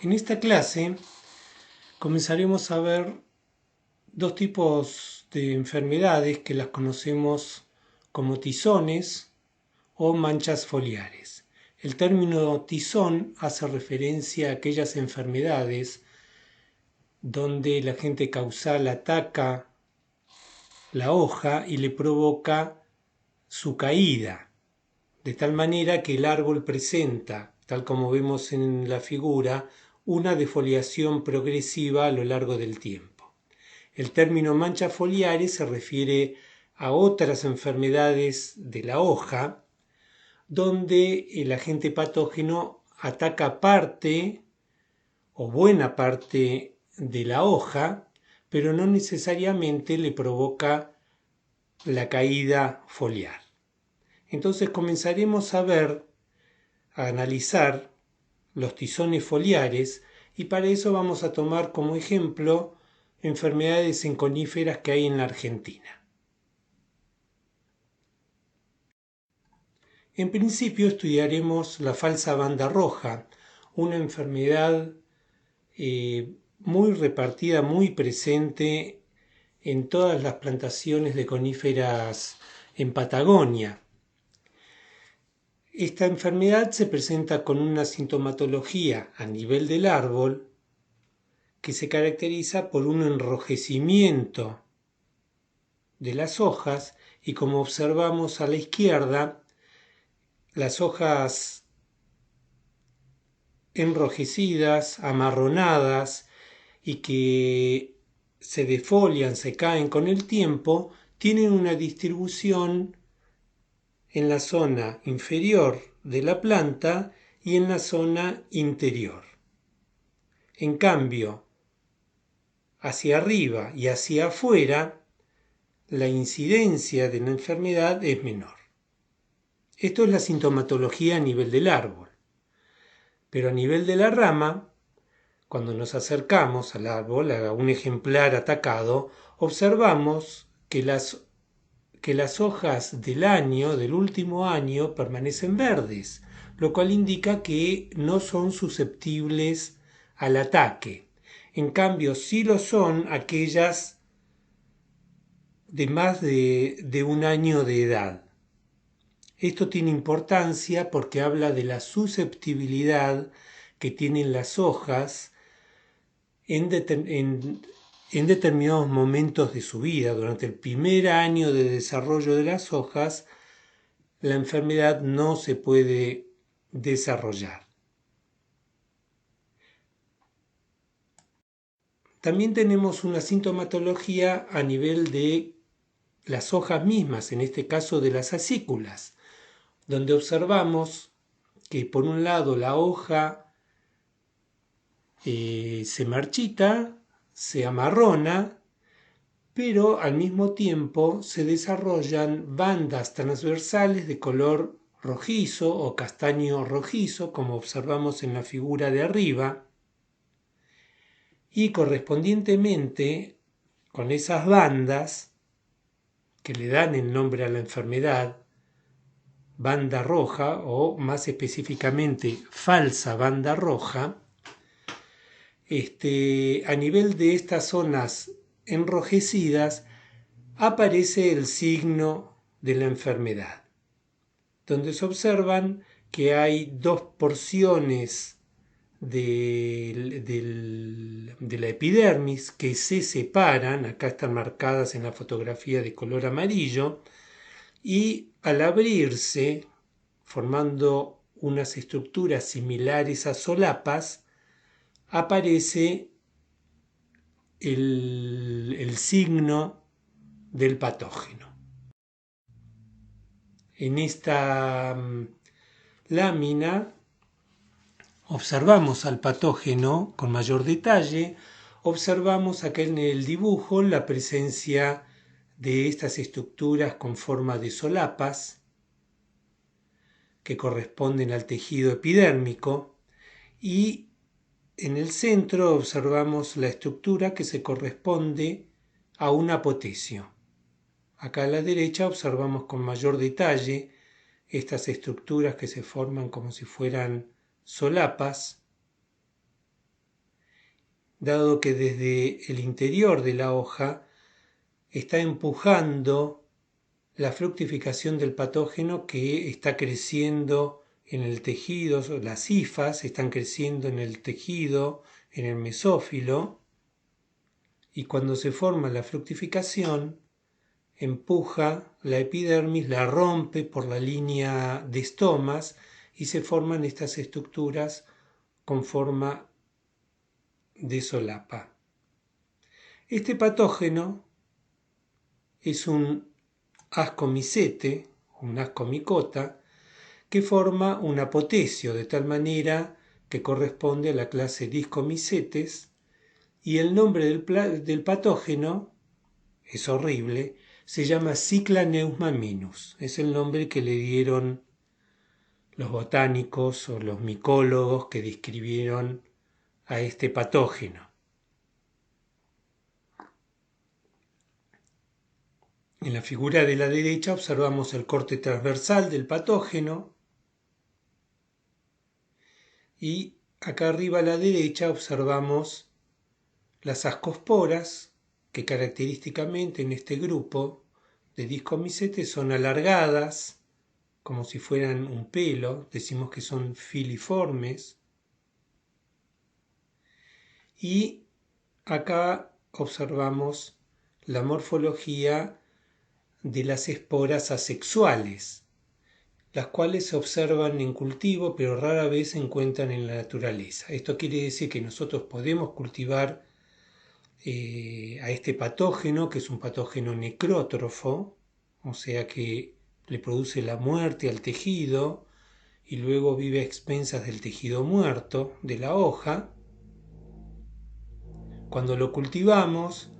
En esta clase comenzaremos a ver dos tipos de enfermedades que las conocemos como tizones o manchas foliares. El término tizón hace referencia a aquellas enfermedades donde el agente causal ataca la hoja y le provoca su caída, de tal manera que el árbol presenta, tal como vemos en la figura, una defoliación progresiva a lo largo del tiempo. El término manchas foliares se refiere a otras enfermedades de la hoja, donde el agente patógeno ataca parte o buena parte de la hoja, pero no necesariamente le provoca la caída foliar. Entonces comenzaremos a analizar los tizones foliares, y para eso vamos a tomar como ejemplo enfermedades en coníferas que hay en la Argentina. En principio estudiaremos la falsa banda roja, una enfermedad muy repartida, muy presente en todas las plantaciones de coníferas en Patagonia. Esta enfermedad se presenta con una sintomatología a nivel del árbol que se caracteriza por un enrojecimiento de las hojas, y como observamos a la izquierda, las hojas enrojecidas, amarronadas y que se defolian, se caen con el tiempo, tienen una distribución en la zona inferior de la planta y en la zona interior. En cambio, hacia arriba y hacia afuera, la incidencia de la enfermedad es menor. Esto es la sintomatología a nivel del árbol. Pero a nivel de la rama, cuando nos acercamos al árbol, a un ejemplar atacado, observamos que las hojas del último año, permanecen verdes, lo cual indica que no son susceptibles al ataque. En cambio, sí lo son aquellas de más de un año de edad. Esto tiene importancia porque habla de la susceptibilidad que tienen las hojas en determinados momentos de su vida. Durante el primer año de desarrollo de las hojas, la enfermedad no se puede desarrollar. También tenemos una sintomatología a nivel de las hojas mismas, en este caso de las acículas, donde observamos que por un lado la hoja se marchita, se amarrona, pero al mismo tiempo se desarrollan bandas transversales de color rojizo o castaño rojizo, como observamos en la figura de arriba, y correspondientemente con esas bandas que le dan el nombre a la enfermedad, banda roja o más específicamente falsa banda roja, a nivel de estas zonas enrojecidas aparece el signo de la enfermedad, donde se observan que hay dos porciones de la epidermis que se separan, acá están marcadas en la fotografía de color amarillo, y al abrirse, formando unas estructuras similares a solapas, aparece el signo del patógeno. En esta lámina observamos al patógeno con mayor detalle. Observamos acá en el dibujo la presencia de estas estructuras con forma de solapas que corresponden al tejido epidérmico, y en el centro observamos la estructura que se corresponde a un apotecio. Acá a la derecha observamos con mayor detalle estas estructuras que se forman como si fueran solapas, dado que desde el interior de la hoja está empujando la fructificación del patógeno que está creciendo en el tejido, las hifas están creciendo en el tejido, en el mesófilo, y cuando se forma la fructificación, empuja la epidermis, la rompe por la línea de estomas y se forman estas estructuras con forma de solapa. Este patógeno es un ascomicete, un ascomicota, que forma un apotecio de tal manera que corresponde a la clase Discomicetes, y el nombre del patógeno es horrible, se llama Cyclaneusma minus, es el nombre que le dieron los botánicos o los micólogos que describieron a este patógeno. En la figura de la derecha observamos el corte transversal del patógeno y acá arriba a la derecha observamos las ascosporas que característicamente en este grupo de discomicetes son alargadas como si fueran un pelo, decimos que son filiformes, y acá observamos la morfología de las esporas asexuales, las cuales se observan en cultivo pero rara vez se encuentran en la naturaleza. Esto quiere decir que nosotros podemos cultivar a este patógeno, que es un patógeno necrótrofo, o sea que le produce la muerte al tejido y luego vive a expensas del tejido muerto de la hoja. Cuando lo cultivamos,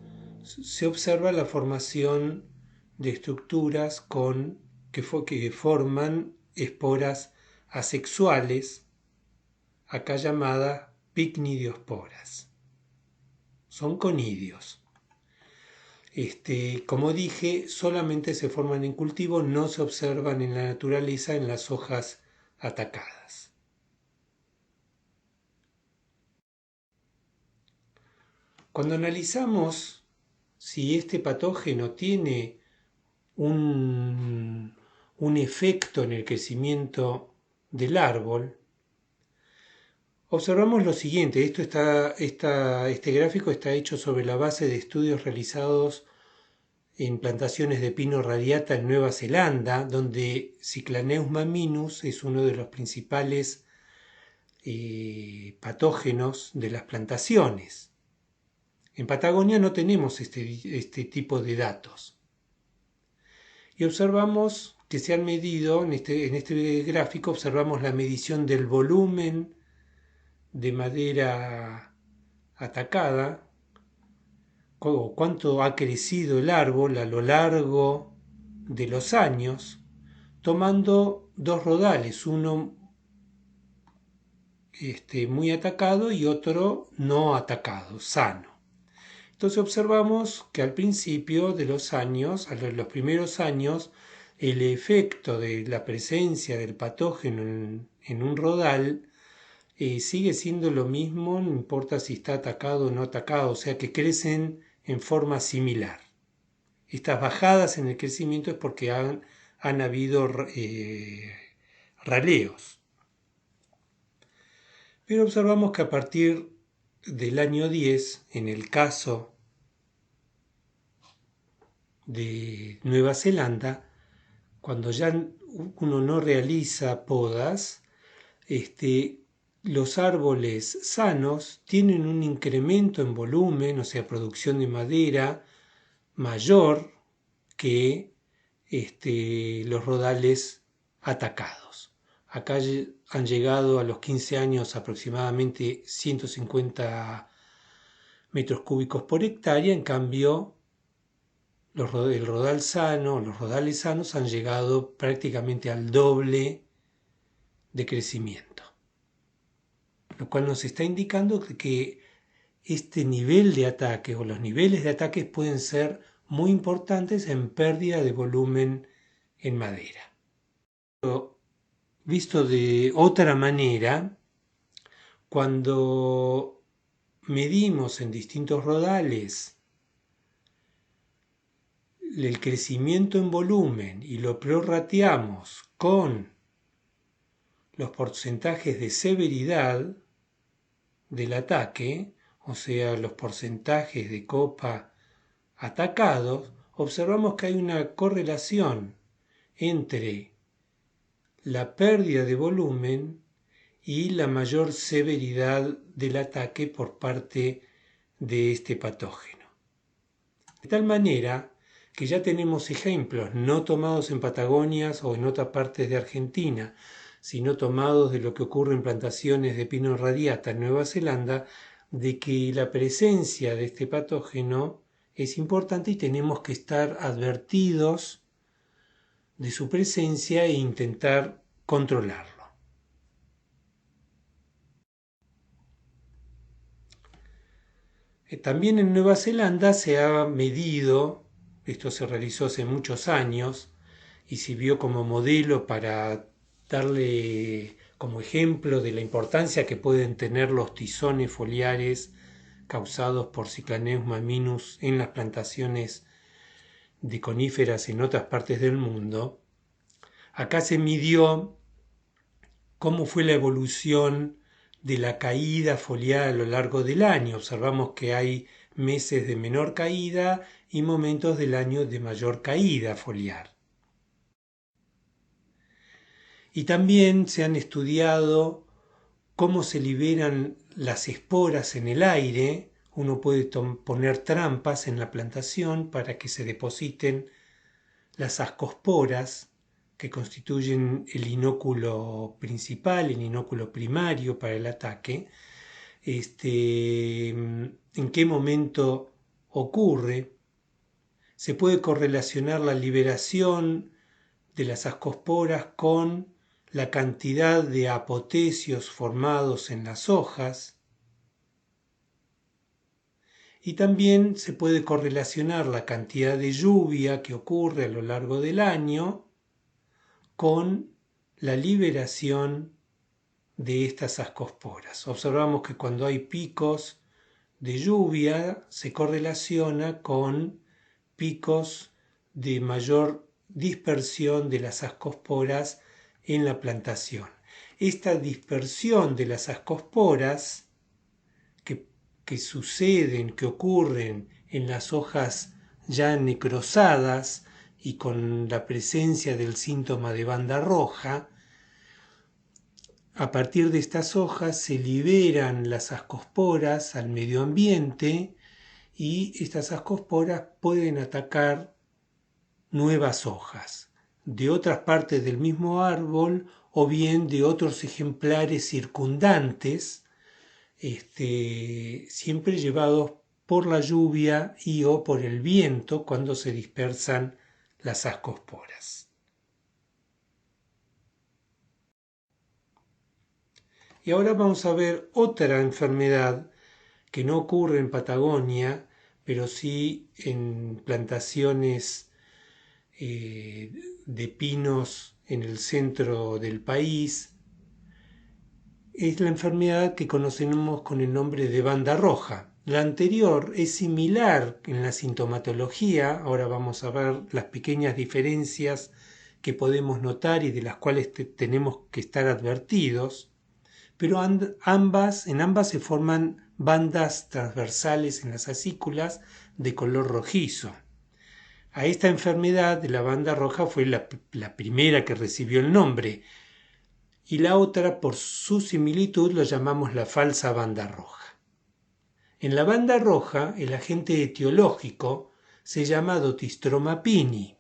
se observa la formación de estructuras que forman esporas asexuales, acá llamadas picnidiosporas. Son conidios. Como dije, solamente se forman en cultivo, no se observan en la naturaleza en las hojas atacadas. Cuando analizamos si este patógeno tiene un efecto en el crecimiento del árbol, observamos lo siguiente. Este gráfico está hecho sobre la base de estudios realizados en plantaciones de pino radiata en Nueva Zelanda, donde Cyclaneusma minus es uno de los principales patógenos de las plantaciones. En Patagonia no tenemos este tipo de datos. Y observamos que se han medido, en este gráfico observamos la medición del volumen de madera atacada, cuánto ha crecido el árbol a lo largo de los años, tomando dos rodales, uno muy atacado y otro no atacado, sano. Entonces observamos que al principio de los años, los primeros años, el efecto de la presencia del patógeno en un rodal sigue siendo lo mismo, no importa si está atacado o no atacado, o sea que crecen en forma similar. Estas bajadas en el crecimiento es porque han habido raleos. Pero observamos que a partir del año 10, en el caso de Nueva Zelanda, cuando ya uno no realiza podas, los árboles sanos tienen un incremento en volumen, o sea, producción de madera mayor que los rodales atacados. Acá han llegado a los 15 años aproximadamente 150 metros cúbicos por hectárea, en cambio los rodales sanos han llegado prácticamente al doble de crecimiento, lo cual nos está indicando que este nivel de ataque o los niveles de ataques pueden ser muy importantes en pérdida de volumen en madera. Pero, visto de otra manera, cuando medimos en distintos rodales el crecimiento en volumen y lo prorrateamos con los porcentajes de severidad del ataque, o sea, los porcentajes de copa atacados, observamos que hay una correlación entre la pérdida de volumen y la mayor severidad del ataque por parte de este patógeno. De tal manera que ya tenemos ejemplos no tomados en Patagonia o en otras partes de Argentina, sino tomados de lo que ocurre en plantaciones de pino radiata en Nueva Zelanda, de que la presencia de este patógeno es importante y tenemos que estar advertidos de su presencia e intentar controlarlo. También en Nueva Zelanda se ha medido, esto se realizó hace muchos años y sirvió como modelo para darle como ejemplo de la importancia que pueden tener los tizones foliares causados por Cyclaneum minus en las plantaciones de coníferas en otras partes del mundo. Acá se midió cómo fue la evolución de la caída foliar a lo largo del año. Observamos que hay meses de menor caída y momentos del año de mayor caída foliar. Y también se han estudiado cómo se liberan las esporas en el aire. Uno puede poner trampas en la plantación para que se depositen las ascosporas que constituyen el inóculo principal, el inóculo primario para el ataque. ¿En qué momento ocurre? Se puede correlacionar la liberación de las ascosporas con la cantidad de apotecios formados en las hojas, y también se puede correlacionar la cantidad de lluvia que ocurre a lo largo del año con la liberación de estas ascosporas. Observamos que cuando hay picos de lluvia se correlaciona con picos de mayor dispersión de las ascosporas en la plantación. Esta dispersión de las ascosporas que suceden, que ocurren en las hojas ya necrosadas y con la presencia del síntoma de banda roja, a partir de estas hojas se liberan las ascosporas al medio ambiente y estas ascosporas pueden atacar nuevas hojas de otras partes del mismo árbol o bien de otros ejemplares circundantes, siempre llevados por la lluvia y o por el viento cuando se dispersan las ascosporas. Y ahora vamos a ver otra enfermedad que no ocurre en Patagonia, pero sí en plantaciones de pinos en el centro del país. Es la enfermedad que conocemos con el nombre de banda roja. La anterior es similar en la sintomatología, ahora vamos a ver las pequeñas diferencias que podemos notar y de las cuales tenemos que estar advertidos, pero en ambas se forman bandas transversales en las acículas de color rojizo. A esta enfermedad de la banda roja fue la primera que recibió el nombre, y la otra, por su similitud, lo llamamos la falsa banda roja. En la banda roja, el agente etiológico se llama Dotistroma pini.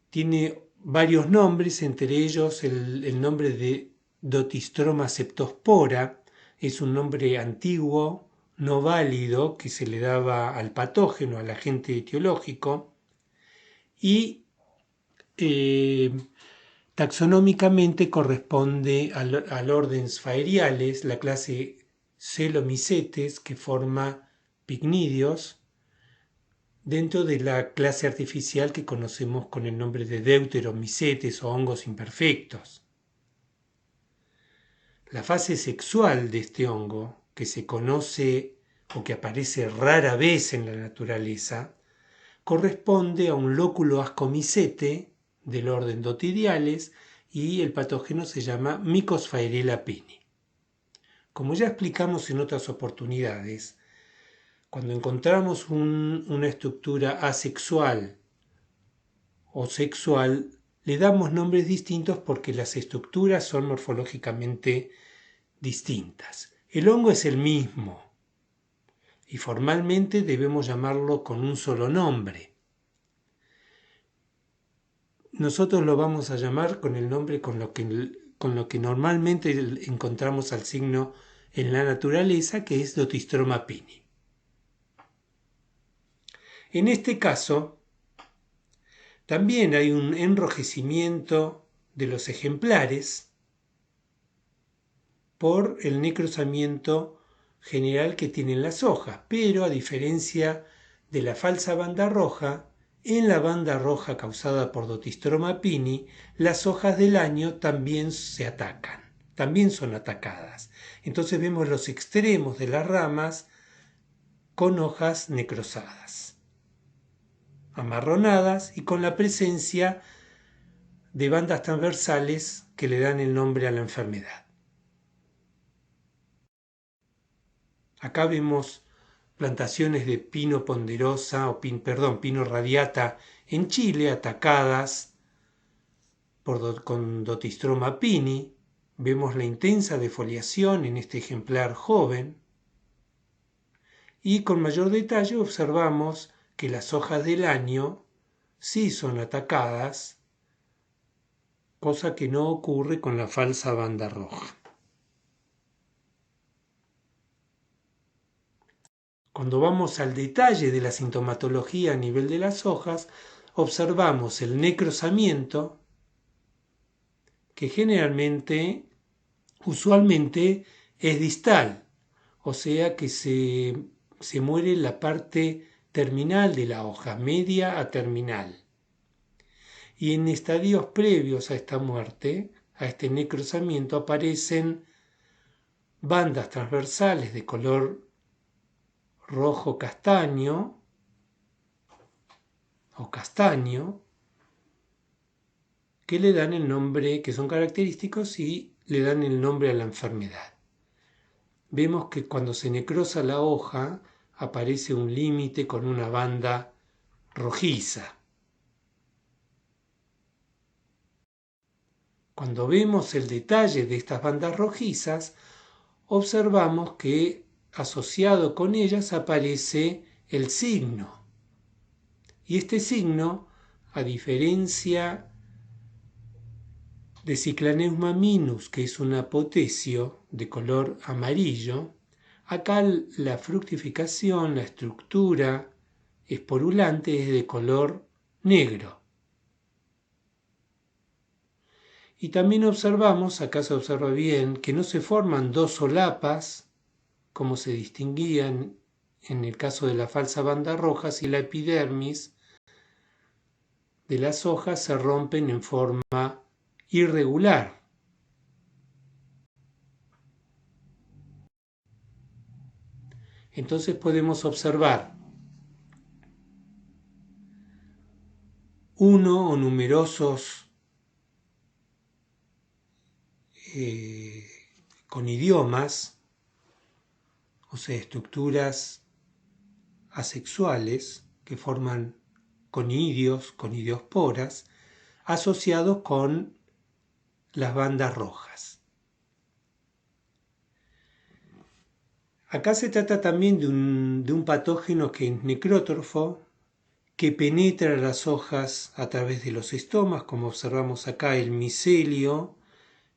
Tiene varios nombres, entre ellos el nombre de Dotistroma septospora, es un nombre antiguo, no válido, que se le daba al patógeno, al agente etiológico, y taxonómicamente corresponde al orden Sphaeriales, la clase Celomycetes, que forma picnidios, dentro de la clase artificial que conocemos con el nombre de Deuteromycetes o hongos imperfectos. La fase sexual de este hongo, que se conoce o que aparece rara vez en la naturaleza, corresponde a un lóculo ascomicete del orden Dotidiales y el patógeno se llama Mycos-Phaerella pini. Como ya explicamos en otras oportunidades, cuando encontramos una estructura asexual o sexual, le damos nombres distintos porque las estructuras son morfológicamente distintas. El hongo es el mismo y formalmente debemos llamarlo con un solo nombre. Nosotros lo vamos a llamar con el nombre con lo que normalmente encontramos al signo en la naturaleza, que es Dotistroma pini. En este caso, también hay un enrojecimiento de los ejemplares por el necrosamiento general que tienen las hojas, pero a diferencia de la falsa banda roja, en la banda roja causada por Dotistroma pini, las hojas del año también se atacan, también son atacadas. Entonces vemos los extremos de las ramas con hojas necrosadas, amarronadas y con la presencia de bandas transversales que le dan el nombre a la enfermedad. Acá vemos plantaciones de pino ponderosa pino radiata en Chile atacadas con Dotistroma pini. Vemos la intensa defoliación en este ejemplar joven y con mayor detalle observamos que las hojas del año sí son atacadas, cosa que no ocurre con la falsa banda roja. Cuando vamos al detalle de la sintomatología a nivel de las hojas, observamos el necrosamiento, que usualmente es distal, o sea que se muere la parte terminal de la hoja, media a terminal. Y en estadios previos a esta muerte, a este necrosamiento, aparecen bandas transversales de color rojo castaño o castaño que le dan el nombre, que son característicos y le dan el nombre a la enfermedad. Vemos que cuando se necrosa la hoja aparece un límite con una banda rojiza. Cuando vemos el detalle de estas bandas rojizas, observamos que asociado con ellas aparece el signo. Y este signo, a diferencia de Cyclaneuma minus, que es un apotecio de color amarillo, acá la fructificación, la estructura esporulante es de color negro. Y también observamos, acá se observa bien, que no se forman dos solapas, como se distinguían en el caso de la falsa banda roja, si la epidermis de las hojas se rompen en forma irregular. Entonces podemos observar uno o numerosos conidiomas, o sea, estructuras asexuales que forman conidiosporas, asociados con las bandas rojas. Acá se trata también de un patógeno que es necrótrofo, que penetra las hojas a través de los estomas, como observamos acá el micelio,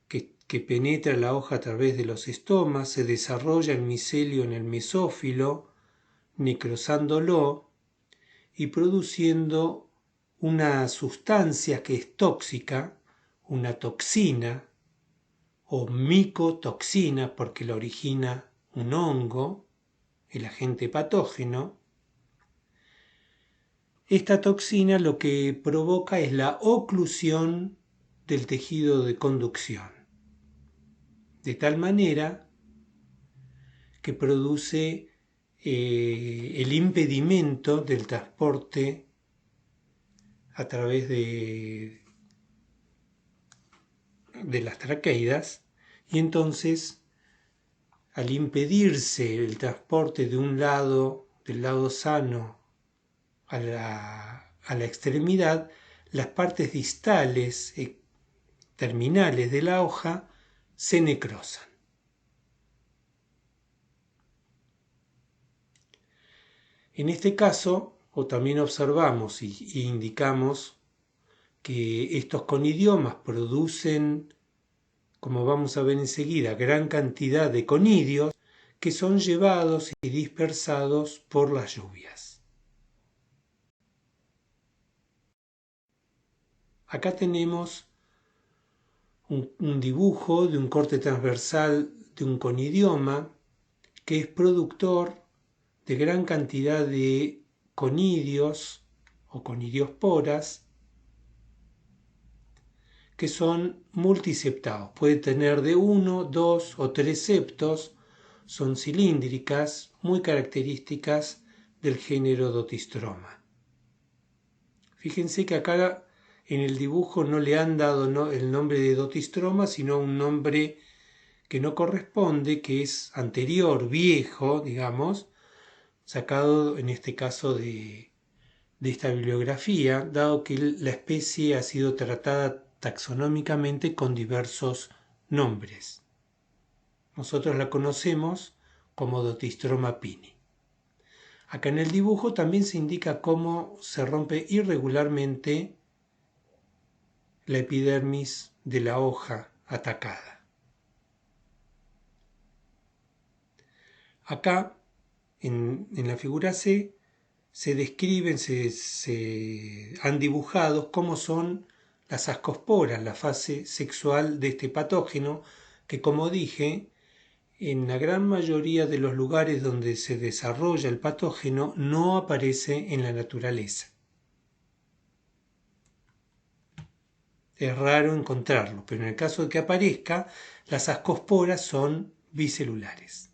que penetra la hoja a través de los estomas, se desarrolla el micelio en el mesófilo, necrosándolo y produciendo una sustancia que es tóxica, una toxina o micotoxina, porque la origina un hongo, el agente patógeno. Esta toxina lo que provoca es la oclusión del tejido de conducción. de tal manera que produce el impedimento del transporte a través de las traqueidas, y entonces al impedirse el transporte de un lado, del lado sano a la extremidad, las partes distales, terminales de la hoja, se necrosan. En este caso, o también observamos y indicamos que estos conidiomas producen, como vamos a ver enseguida, gran cantidad de conidios que son llevados y dispersados por las lluvias. Acá tenemos un dibujo de un corte transversal de un conidioma que es productor de gran cantidad de conidios o conidiosporas que son multiseptados. Puede tener de 1, 2 o 3 septos. Son cilíndricas, muy características del género Dotistroma. Fíjense que acá en el dibujo no le han dado el nombre de Dotistroma, sino un nombre que no corresponde, que es anterior, viejo, digamos, sacado en este caso de esta bibliografía, dado que la especie ha sido tratada taxonómicamente con diversos nombres. Nosotros la conocemos como Dotistroma pini. Acá en el dibujo también se indica cómo se rompe irregularmente la epidermis de la hoja atacada. Acá, en la figura C, se describen, se han dibujado cómo son las ascosporas, la fase sexual de este patógeno, que como dije, en la gran mayoría de los lugares donde se desarrolla el patógeno no aparece en la naturaleza. Es raro encontrarlo, pero en el caso de que aparezca, las ascosporas son bicelulares.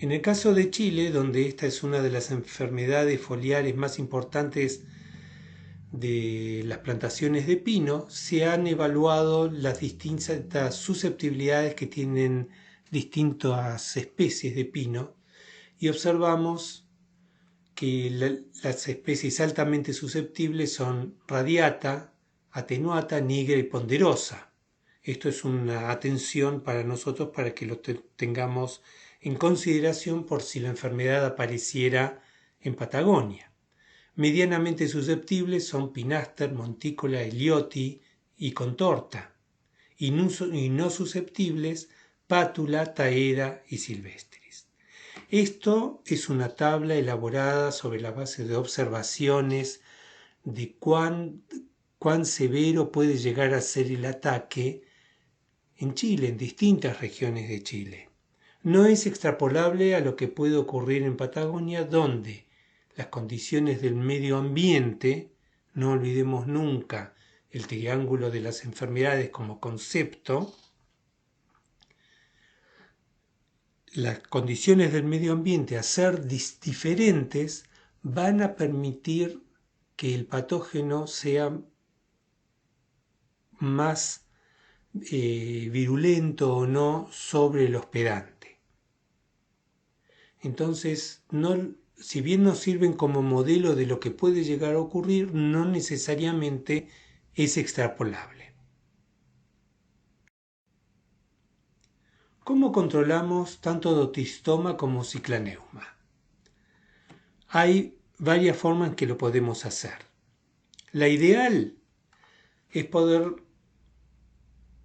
En el caso de Chile, donde esta es una de las enfermedades foliares más importantes de las plantaciones de pino, se han evaluado las distintas susceptibilidades que tienen distintas especies de pino y observamos que las especies altamente susceptibles son radiata, atenuata, nigra y ponderosa. Esto es una atención para nosotros para que lo tengamos en consideración por si la enfermedad apareciera en Patagonia. Medianamente susceptibles son Pinaster, Montícola, Elioti y Contorta, y no susceptibles Pátula, Taera y Silvestris. Esto es una tabla elaborada sobre la base de observaciones de cuán severo puede llegar a ser el ataque en Chile, en distintas regiones de Chile. No es extrapolable a lo que puede ocurrir en Patagonia, donde las condiciones del medio ambiente, no olvidemos nunca el triángulo de las enfermedades como concepto, las condiciones del medio ambiente a ser diferentes van a permitir que el patógeno sea más virulento o no sobre el hospedante. Entonces, si bien nos sirven como modelo de lo que puede llegar a ocurrir, no necesariamente es extrapolable. ¿Cómo controlamos tanto Dotistoma como Ciclaneuma? Hay varias formas en que lo podemos hacer. La ideal es poder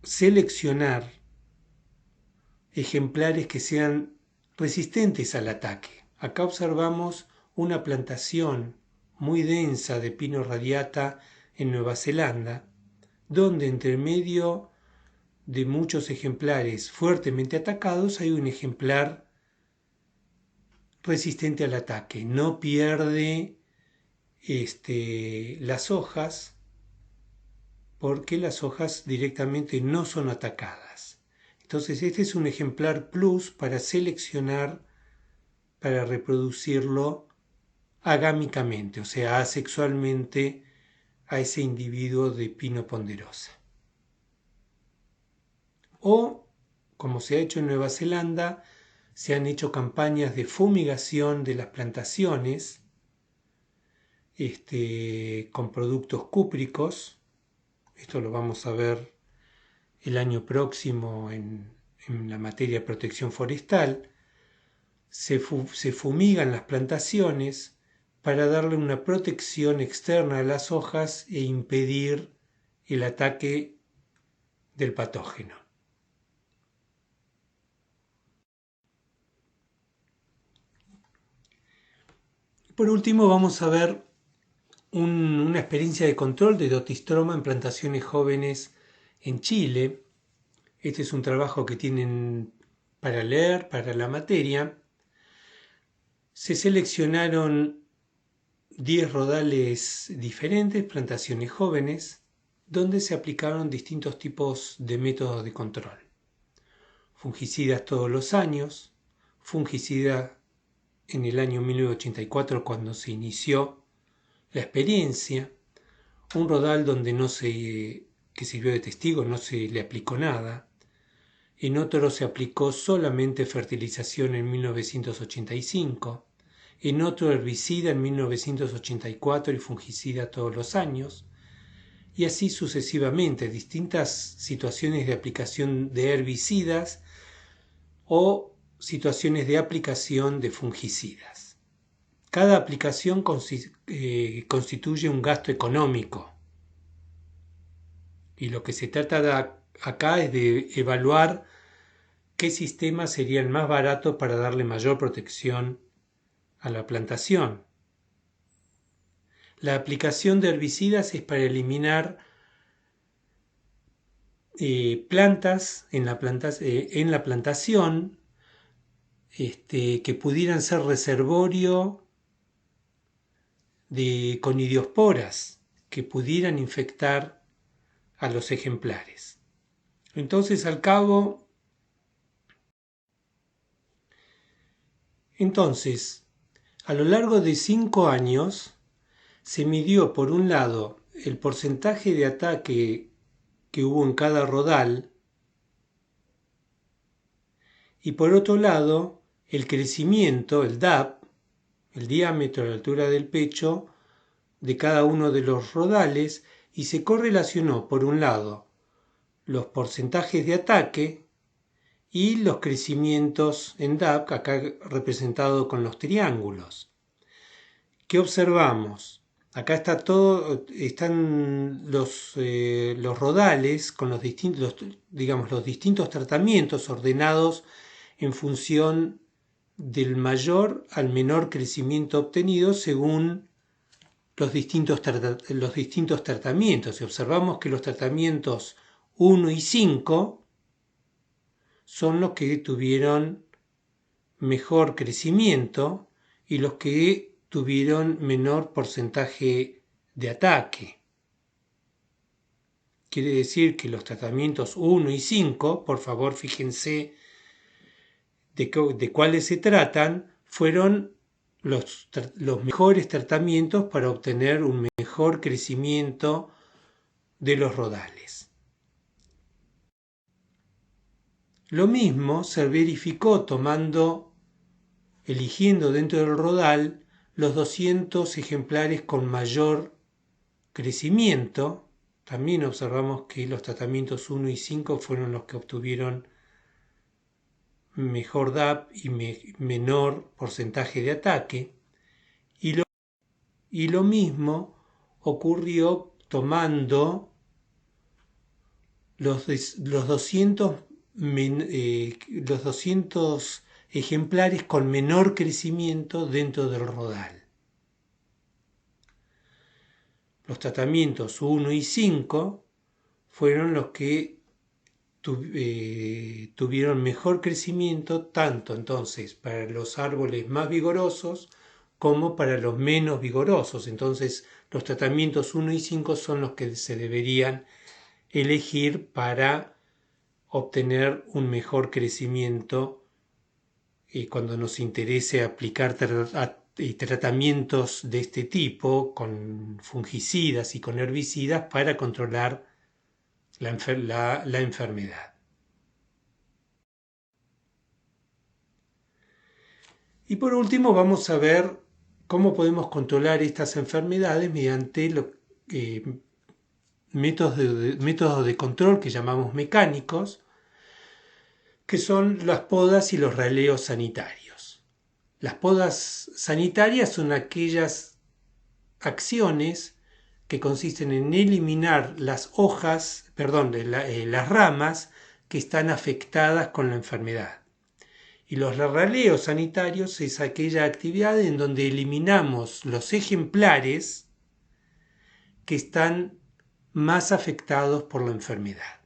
seleccionar ejemplares que sean resistentes al ataque. Acá observamos una plantación muy densa de pino radiata en Nueva Zelanda, donde entre medio de muchos ejemplares fuertemente atacados hay un ejemplar resistente al ataque. No pierde las hojas, porque las hojas directamente no son atacadas. Entonces este es un ejemplar plus para seleccionar, para reproducirlo agámicamente, o sea, asexualmente a ese individuo de pino ponderosa. O, como se ha hecho en Nueva Zelanda, se han hecho campañas de fumigación de las plantaciones con productos cúpricos. Esto lo vamos a ver el año próximo en la materia de protección forestal. Se fumigan las plantaciones para darle una protección externa a las hojas e impedir el ataque del patógeno. Por último, vamos a ver una experiencia de control de dotistroma en plantaciones jóvenes en Chile. Este es un trabajo que tienen para leer, para la materia. Se seleccionaron 10 rodales diferentes, plantaciones jóvenes, donde se aplicaron distintos tipos de métodos de control. Fungicidas todos los años, fungicida en el año 1984 cuando se inició la experiencia, un rodal donde que sirvió de testigo, no se le aplicó nada, en otro se aplicó solamente fertilización en 1985, en otro herbicida en 1984 y fungicida todos los años, y así sucesivamente, distintas situaciones de aplicación de herbicidas o situaciones de aplicación de fungicidas. Cada aplicación constituye un gasto económico y lo que se trata acá es de evaluar qué sistema sería el más barato para darle mayor protección a la plantación. La aplicación de herbicidas es para eliminar plantas en la plantación que pudieran ser reservorio de conidiosporas que pudieran infectar a los ejemplares. Entonces, a lo largo de 5 años, se midió por un lado el porcentaje de ataque que hubo en cada rodal y por otro lado el crecimiento, el DAP, el diámetro, la altura del pecho de cada uno de los rodales y se correlacionó por un lado los porcentajes de ataque y los crecimientos en DAP, acá representado con los triángulos. ¿Qué observamos? Acá están los rodales con los distintos tratamientos ordenados en función del mayor al menor crecimiento obtenido según los distintos tratamientos. Y observamos que los tratamientos 1 y 5 son los que tuvieron mejor crecimiento y los que tuvieron menor porcentaje de ataque. Quiere decir que los tratamientos 1 y 5, por favor fíjense de cuáles se tratan, fueron los mejores tratamientos para obtener un mejor crecimiento de los rodales. Lo mismo se verificó eligiendo dentro del rodal los 200 ejemplares con mayor crecimiento. También observamos que los tratamientos 1 y 5 fueron los que obtuvieron mejor DAP y menor porcentaje de ataque. Y lo mismo ocurrió tomando los 200 ejemplares con menor crecimiento dentro del rodal. Los tratamientos 1 y 5 fueron los que tuvieron mejor crecimiento, tanto entonces para los árboles más vigorosos como para los menos vigorosos. Entonces los tratamientos 1 y 5 son los que se deberían elegir para obtener un mejor crecimiento cuando nos interese aplicar tratamientos de este tipo con fungicidas y con herbicidas para controlar la enfermedad. Y por último vamos a ver cómo podemos controlar estas enfermedades mediante métodos de control que llamamos mecánicos, que son las podas y los raleos sanitarios. Las podas sanitarias son aquellas acciones que consisten en eliminar las ramas que están afectadas con la enfermedad. Y los raleos sanitarios es aquella actividad en donde eliminamos los ejemplares que están más afectados por la enfermedad.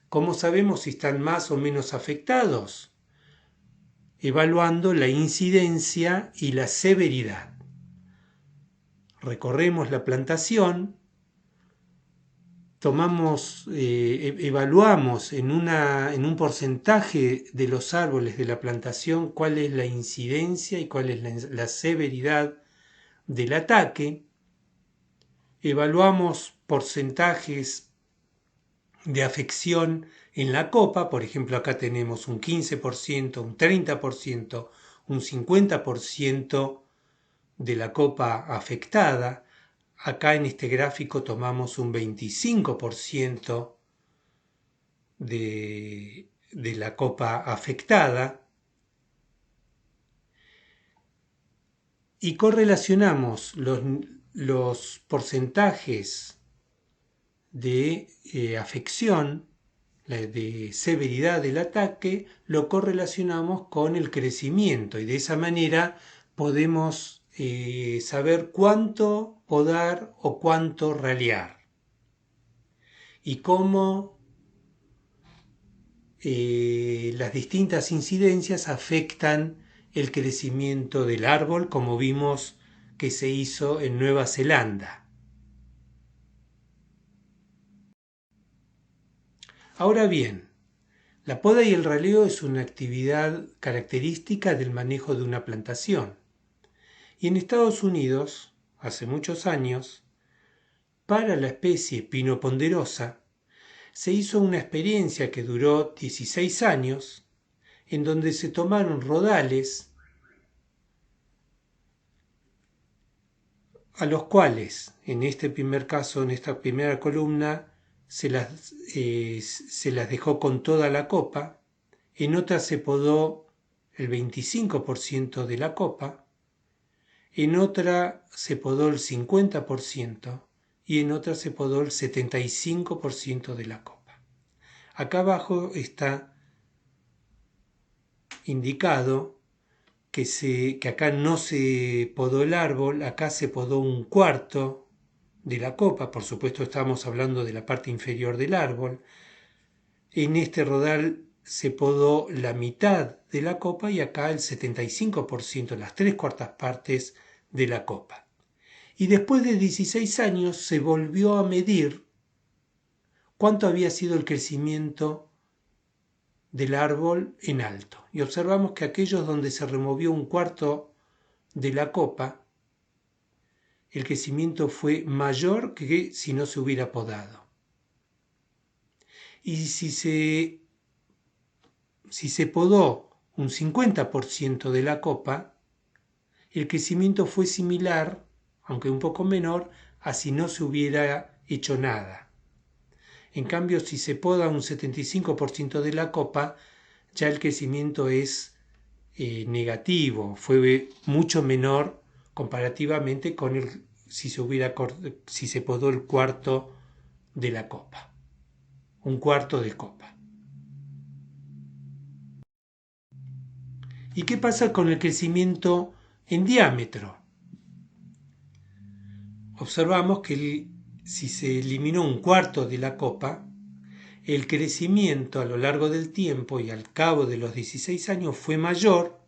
¿Cómo sabemos si están más o menos afectados? Evaluando la incidencia y la severidad. Recorremos la plantación, evaluamos en un porcentaje de los árboles de la plantación cuál es la incidencia y cuál es la severidad del ataque. Evaluamos porcentajes de afección en la copa, por ejemplo acá tenemos un 15%, un 30%, un 50% de la copa afectada. Acá en este gráfico tomamos un 25% de la copa afectada y correlacionamos los porcentajes de afección, de severidad del ataque, lo correlacionamos con el crecimiento y de esa manera podemos saber cuánto podar o cuánto ralear y cómo las distintas incidencias afectan el crecimiento del árbol, como vimos que se hizo en Nueva Zelanda. Ahora bien, la poda y el raleo es una actividad característica del manejo de una plantación. Y en Estados Unidos, hace muchos años, para la especie Pino ponderosa, se hizo una experiencia que duró 16 años, en donde se tomaron rodales a los cuales, en este primer caso, en esta primera columna, se las dejó con toda la copa, en otra se podó el 25% de la copa, en otra se podó el 50% y en otra se podó el 75% de la copa. Acá abajo está indicado que acá no se podó el árbol, acá se podó un cuarto de la copa, por supuesto estamos hablando de la parte inferior del árbol. En este rodal se podó la mitad de la copa y acá el 75%, las 3/4 partes de la copa. Y después de 16 años se volvió a medir cuánto había sido el crecimiento del árbol en alto. Y observamos que aquellos donde se removió un cuarto de la copa, el crecimiento fue mayor que si no se hubiera podado. Y si se podó un 50% de la copa, el crecimiento fue similar, aunque un poco menor, a si no se hubiera hecho nada. En cambio, si se poda un 75% de la copa, ya el crecimiento es negativo, fue mucho menor comparativamente con si se podó el cuarto de la copa, un cuarto de copa. ¿Y qué pasa con el crecimiento en diámetro? Observamos que si se eliminó un cuarto de la copa, el crecimiento a lo largo del tiempo y al cabo de los 16 años fue mayor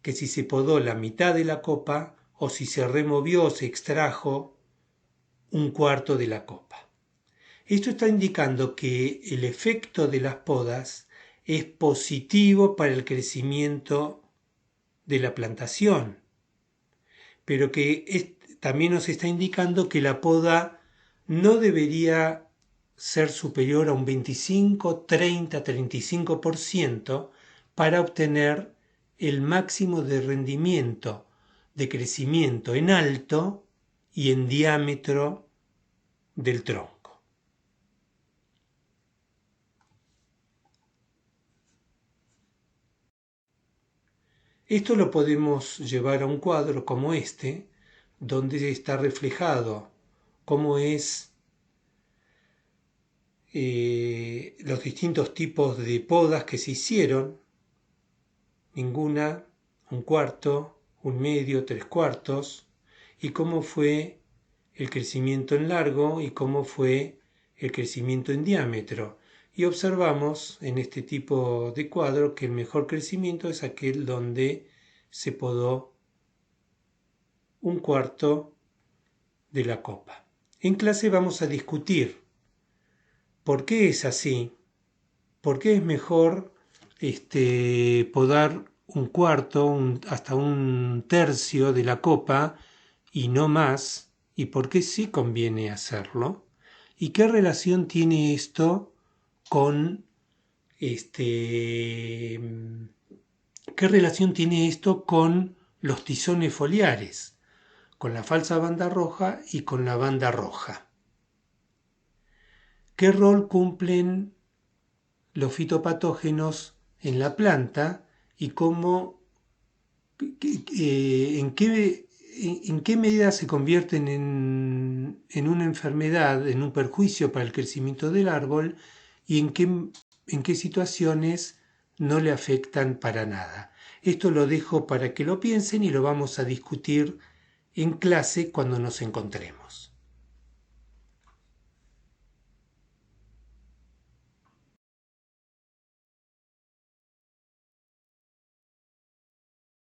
que si se podó la mitad de la copa o si se removió o se extrajo un cuarto de la copa. Esto está indicando que el efecto de las podas es positivo para el crecimiento de la plantación, pero que también nos está indicando que la poda no debería ser superior a un 25, 30, 35% para obtener el máximo de rendimiento, de crecimiento en alto y en diámetro del tronco. Esto lo podemos llevar a un cuadro como este, donde está reflejado cómo es los distintos tipos de podas que se hicieron, ninguna, un cuarto, un medio, tres cuartos, y cómo fue el crecimiento en largo y cómo fue el crecimiento en diámetro. Y observamos en este tipo de cuadro que el mejor crecimiento es aquel donde se podó un cuarto de la copa. En clase vamos a discutir por qué es así, por qué es mejor podar un cuarto, hasta un tercio de la copa y no más, y por qué sí conviene hacerlo, y qué relación tiene esto con qué relación tiene esto con los tizones foliares, con la falsa banda roja y con la banda roja. ¿Qué rol cumplen los fitopatógenos en la planta y cómo, en qué medida se convierten en una enfermedad, en un perjuicio para el crecimiento del árbol y en qué situaciones no le afectan para nada? Esto lo dejo para que lo piensen y lo vamos a discutir en clase cuando nos encontremos.